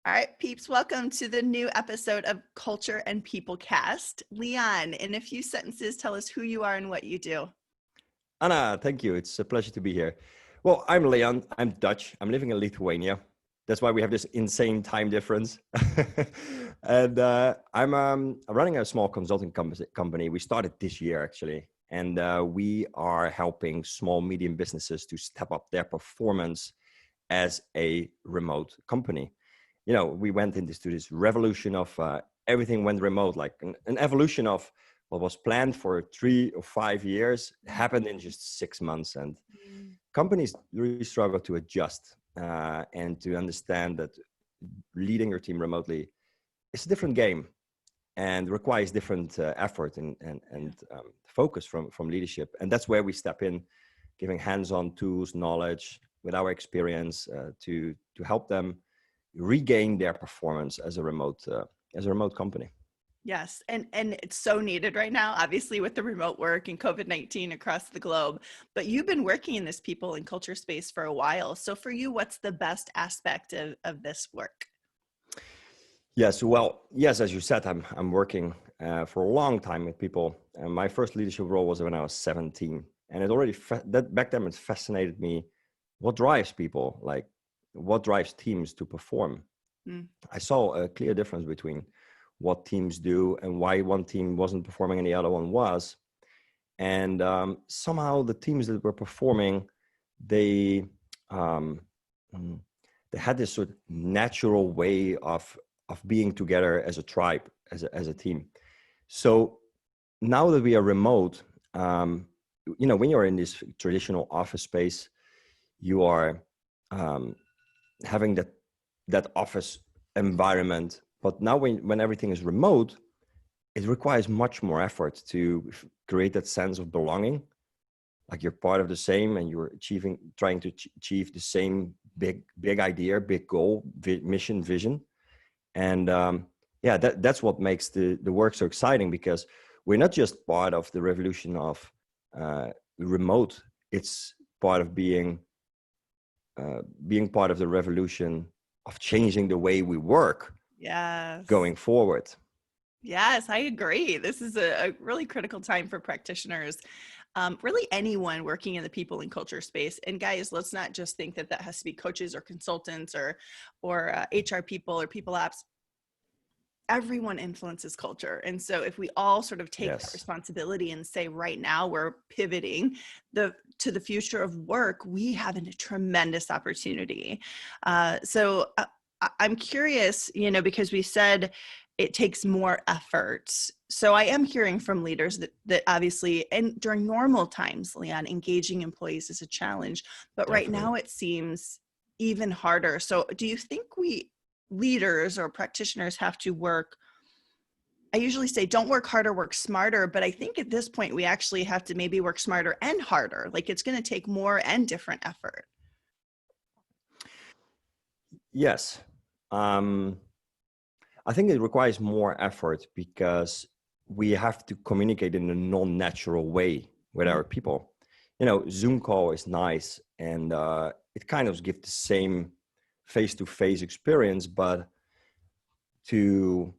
All right, peeps, welcome to the new episode of Culture and People Cast. Laan, in a few sentences, tell us who you are and what you do. Anna, thank you. It's a pleasure to be here. Well, I'm Leon. I'm Dutch. I'm living in Lithuania. That's why we have this insane time difference. And I'm running a small consulting company. We started this year, actually. And we are helping small, medium businesses to step up their performance as a remote company. You know, we went into this revolution of everything went remote, like an evolution of what was planned for 3 or 5 years happened in just 6 months. And companies really struggle to adjust and to understand that leading your team remotely is a different game and requires different effort and focus from leadership. And that's where we step in, giving hands-on tools, knowledge with our experience to help them regain their performance as a remote company. Yes, and it's so needed right now, obviously, with the remote work and COVID-19 across the globe. But you've been working in this people and culture space for a while. So for you, what's the best aspect of this work? Yes, well, yes, as you said, I'm working for a long time with people. My first leadership role was when I was 17, and it already back then it fascinated me. What drives people? Like, what drives teams to perform? I saw a clear difference between what teams do and why one team wasn't performing and the other one was. And somehow the teams that were performing, they had this sort of natural way of being together as a tribe, as a team. So now that we are remote, when you're in this traditional office space, you are having that office environment. But now when everything is remote, it requires much more effort to create that sense of belonging. Like you're part of the same and you're trying to achieve the same big idea, big goal, mission, vision. And that's what makes the work so exciting, because we're not just part of the revolution of remote. It's part of being part of the revolution of changing the way we work. Yes. Going forward. Yes, I agree. This is a really critical time for practitioners, really anyone working in the people and culture space. And guys, let's not just think that has to be coaches or consultants or HR people or people apps. Everyone influences culture. And so if we all sort of take that responsibility and say, right now we're pivoting to the future of work, we have a tremendous opportunity. So I'm curious, because we said it takes more effort. So I am hearing from leaders that obviously, and during normal times, Leon, engaging employees is a challenge, but right now it seems even harder. So do you think leaders or practitioners have to work? I usually say don't work harder, work smarter, but I think at this point we actually have to maybe work smarter and harder. Like it's going to take more and different effort. Yes. I think it requires more effort because we have to communicate in a non-natural way with our people. Zoom call is nice and it kind of gives the same face-to-face experience, but to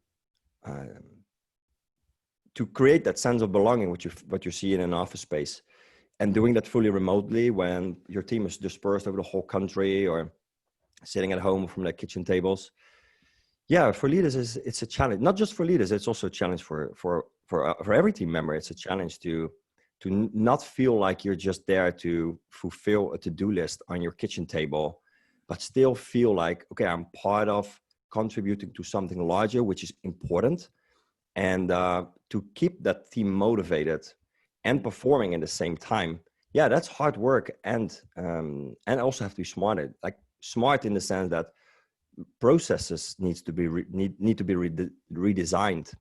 create that sense of belonging, what you see in an office space, and doing that fully remotely when your team is dispersed over the whole country or sitting at home from their kitchen tables. Yeah, for leaders, it's a challenge. Not just for leaders, it's also a challenge for every team member. It's a challenge to not feel like you're just there to fulfill a to-do list on your kitchen table, but still feel like, okay, I'm part of contributing to something larger, which is important, and to keep that team motivated and performing at the same time. Yeah, that's hard work, and also have to be smart. Like smart in the sense that processes need to be redesigned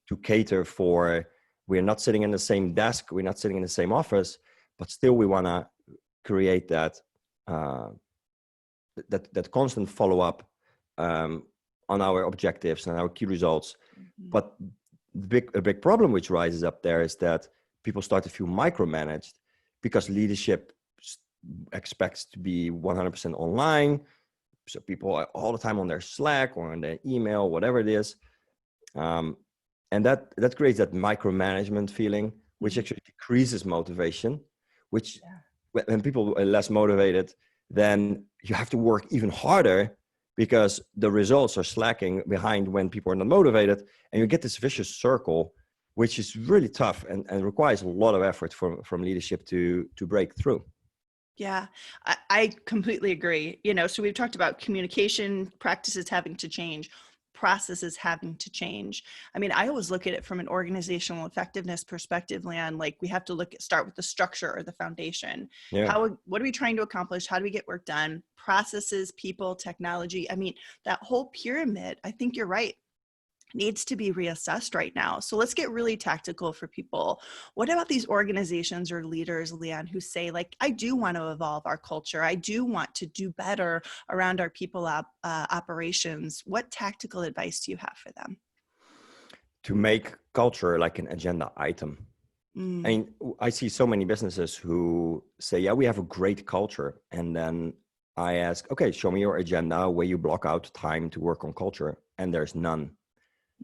to cater for. We're not sitting in the same desk, we're not sitting in the same office, but still we want to create that constant follow-up on our objectives and our key results. But a big problem which rises up there is that people start to feel micromanaged because leadership expects to be 100% online. So people are all the time on their Slack or on their email, whatever it is. And that creates that micromanagement feeling, which Mhm. actually decreases motivation, which Yeah. when people are less motivated, then you have to work even harder because the results are slacking behind when people are not motivated. And you get this vicious circle, which is really tough and requires a lot of effort from leadership to break through. Yeah, I completely agree. So we've talked about communication practices having to change, processes having to change. I mean, I always look at it from an organizational effectiveness perspective, Leon. Like we have to start with the structure or the foundation. Yeah. What are we trying to accomplish? How do we get work done? Processes, people, technology. I mean, that whole pyramid, I think you're right, needs to be reassessed right now. So let's get really tactical for people. What about these organizations or leaders, Leon, who say, like, I do want to evolve our culture. I do want to do better around our people operations. What tactical advice do you have for them? To make culture like an agenda item. I Mm, mean, I see so many businesses who say, yeah, we have a great culture. And then I ask, okay, show me your agenda where you block out time to work on culture. And there's none.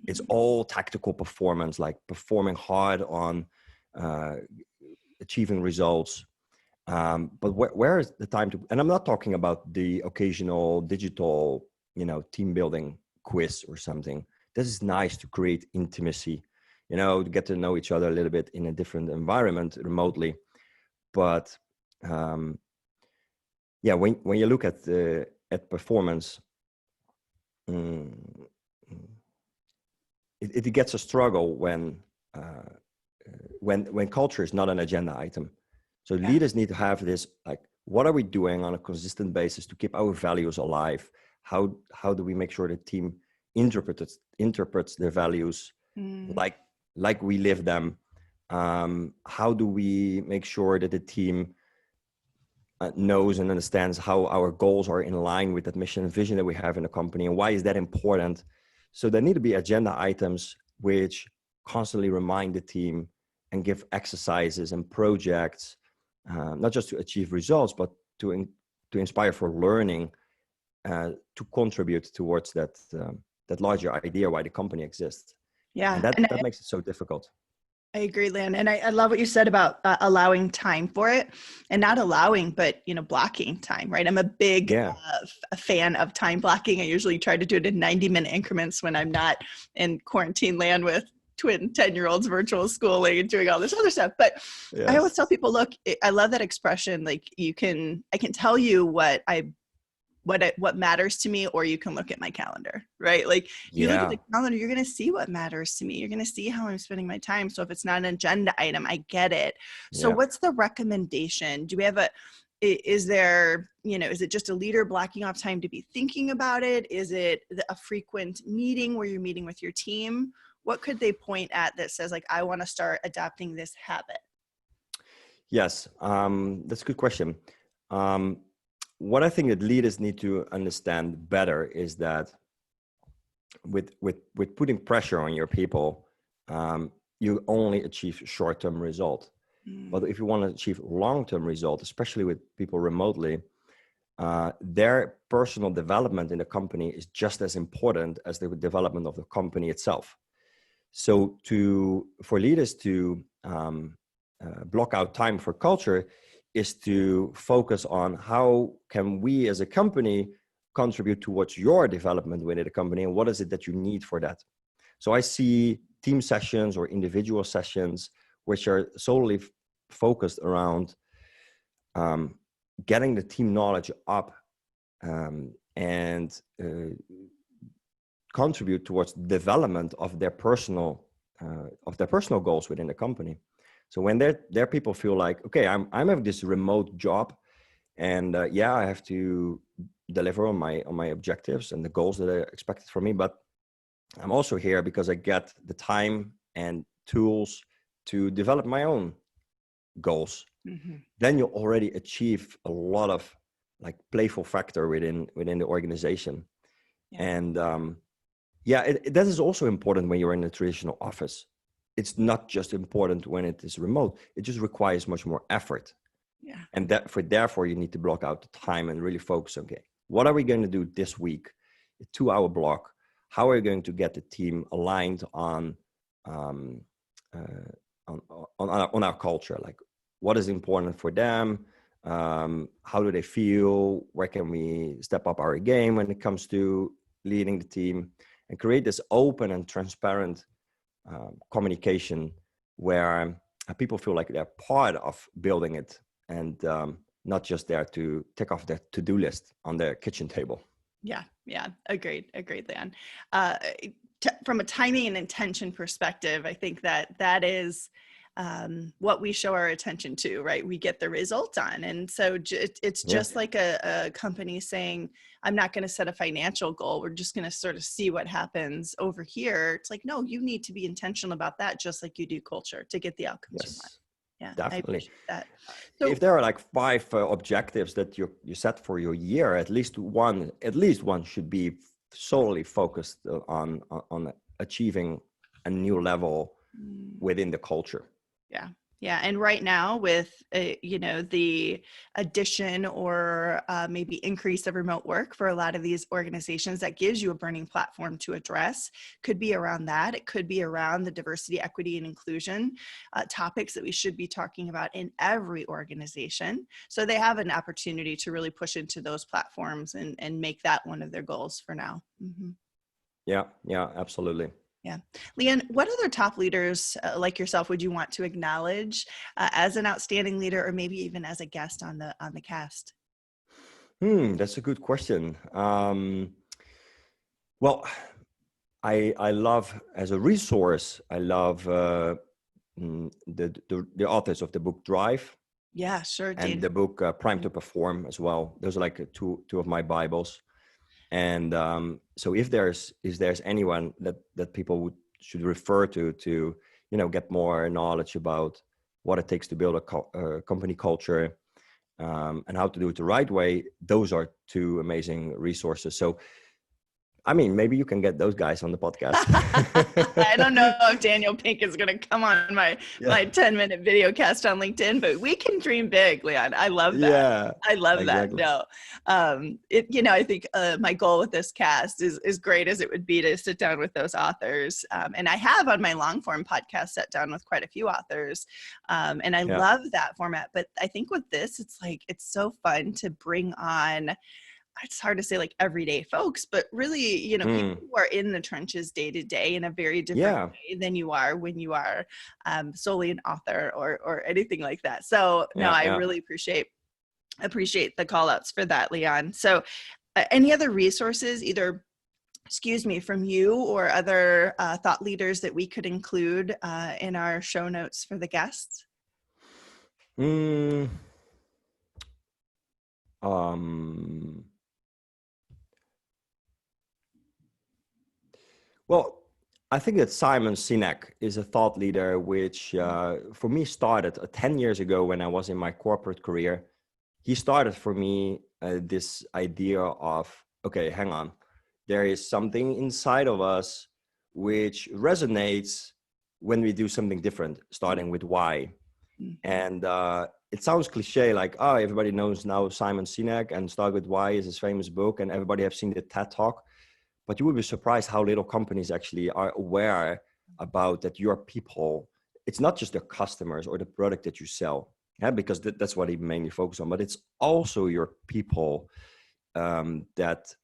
It's mm, all tactical performance, like performing hard on uh, achieving results. But where is the time to, and I'm not talking about the occasional digital, team building quiz or something. This is nice to create intimacy, to get to know each other a little bit in a different environment remotely. But yeah, when you look at performance, mm, it gets a struggle uh, when culture is not an agenda item. So yeah. leaders need to have this, like, what are we doing on a consistent basis to keep our values alive? How do we make sure the team interprets their values Mm, like we live them? How do we make sure that the team knows and understands how our goals are in line with that mission and vision that we have in the company, and why is that important? So there need to be agenda items which constantly remind the team and give exercises and projects, not just to achieve results, but to inspire for learning, to contribute towards that larger idea why the company exists. And yeah. And that makes it so difficult. I agree, Lynn. And I love what you said about allowing time for it, and not allowing, but, blocking time, right? I'm a big Yeah. fan of time blocking. I usually try to do it in 90-minute increments when I'm not in quarantine land with twin 10-year-olds virtual schooling and doing all this other stuff. But I always Yes. tell people, look, I love that expression. Like I can tell you what matters to me, or you can look at my calendar, right? Like you look at Yeah. the calendar, you're going to see what matters to me. You're going to see how I'm spending my time. So if it's not an agenda item, I get it. So Yeah. what's the recommendation? Do we have is there, is it just a leader blocking off time to be thinking about it? Is it a frequent meeting where you're meeting with your team? What could they point at that says, like, I want to start adopting this habit? Yes, that's a good question. Um, what I think that leaders need to understand better is that with putting pressure on your people, you only achieve short-term result. But Mm, if you want to achieve long-term result, especially with people remotely, their personal development in the company is just as important as the development of the company itself. So for leaders to block out time for culture is to focus on how can we as a company contribute towards your development within the company, and what is it that you need for that. So I see team sessions or individual sessions which are solely focused around getting the team knowledge up, and contribute towards development of their personal goals within the company. So when their people feel like, okay, I'm having this remote job, and yeah, I have to deliver on my objectives and the goals that are expected from me, but I'm also here because I get the time and tools to develop my own goals. mhm. Then you already achieve a lot of like playful factor within the organization. Yeah. And yeah, that is also important when you're in a traditional office. It's not just important when it is remote. It just requires much more effort. Yeah. And therefore you need to block out the time and really focus. Okay, What are we going to do this week? A 2-hour block. How are we going to get the team aligned on on our culture? Like, what is important for them? How do they feel? Where can we step up our game when it comes to leading the team, and create this open and transparent communication where people feel like they're part of building it, and not just there to tick off their to-do list on their kitchen table. Yeah. Agreed, Laan. Uh, from a timing and intention perspective, I think that is what we show our attention to, right? We get the result on. And so it's just like a company saying, I'm not going to set a financial goal. We're just going to sort of see what happens over here. It's like, no, you need to be intentional about that, just like you do culture, to get the outcomes you want. Yeah, definitely. I appreciate that. So, if there are like 5 objectives that you set for your year, at least one should be solely focused on achieving a new level within the culture. Yeah. And right now with, the addition or maybe increase of remote work for a lot of these organizations, that gives you a burning platform to address. Could be around that. It could be around the diversity, equity, and inclusion topics that we should be talking about in every organization. So they have an opportunity to really push into those platforms and make that one of their goals for now. Mm-hmm. Yeah, absolutely. Yeah. Laan, what other top leaders like yourself would you want to acknowledge as an outstanding leader, or maybe even as a guest on the cast? That's a good question. Well, I love, as a resource, I love the authors of the book Drive. Yeah, sure. And the book Prime to Perform as well. Those are like two of my Bibles. And so if there's anyone that people should refer to get more knowledge about what it takes to build a company culture, and how to do it the right way, those are 2 amazing resources. So I mean, maybe you can get those guys on the podcast. I don't know if Daniel Pink is going to come on my 10-minute video cast on LinkedIn, but we can dream big, Laan. I love that. Yeah, I love exactly. that. No, I think my goal with this cast is great as it would be to sit down with those authors. And I have on my long form podcast sat down with quite a few authors. And I love that format. But I think with this, it's so fun to bring on, it's hard to say like everyday folks, but really, people who are in the trenches day to day in a very different way than you are when you are solely an author or anything like that. So I really appreciate the call outs for that, Laan. So any other resources, either from you or other thought leaders that we could include in our show notes for the guests? Well, I think that Simon Sinek is a thought leader, which for me started 10 years ago when I was in my corporate career. He started for me this idea of, okay, hang on, there is something inside of us which resonates when we do something different, starting with why. And it sounds cliche, like, oh, everybody knows now Simon Sinek, and Start With Why is his famous book, and everybody have seen the TED Talk. But you will be surprised how little companies actually are aware about that your people, it's not just their customers or the product that you sell, because that's what he mainly focuses on, but it's also your people that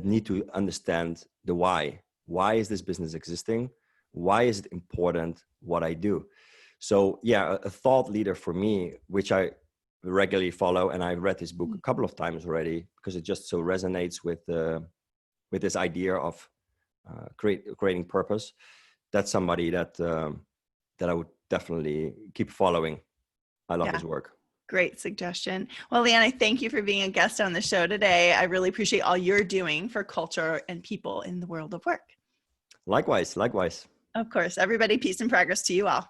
need to understand the why. Why is this business existing? Why is it important what I do? So a thought leader for me, which I regularly follow, and I've read this book a couple of times already because it just so resonates with this idea of creating purpose. That's somebody that I would definitely keep following. I love his work. Great suggestion. Well, Laan, I thank you for being a guest on the show today. I really appreciate all you're doing for culture and people in the world of work. Likewise. Of course. Everybody, peace and progress to you all.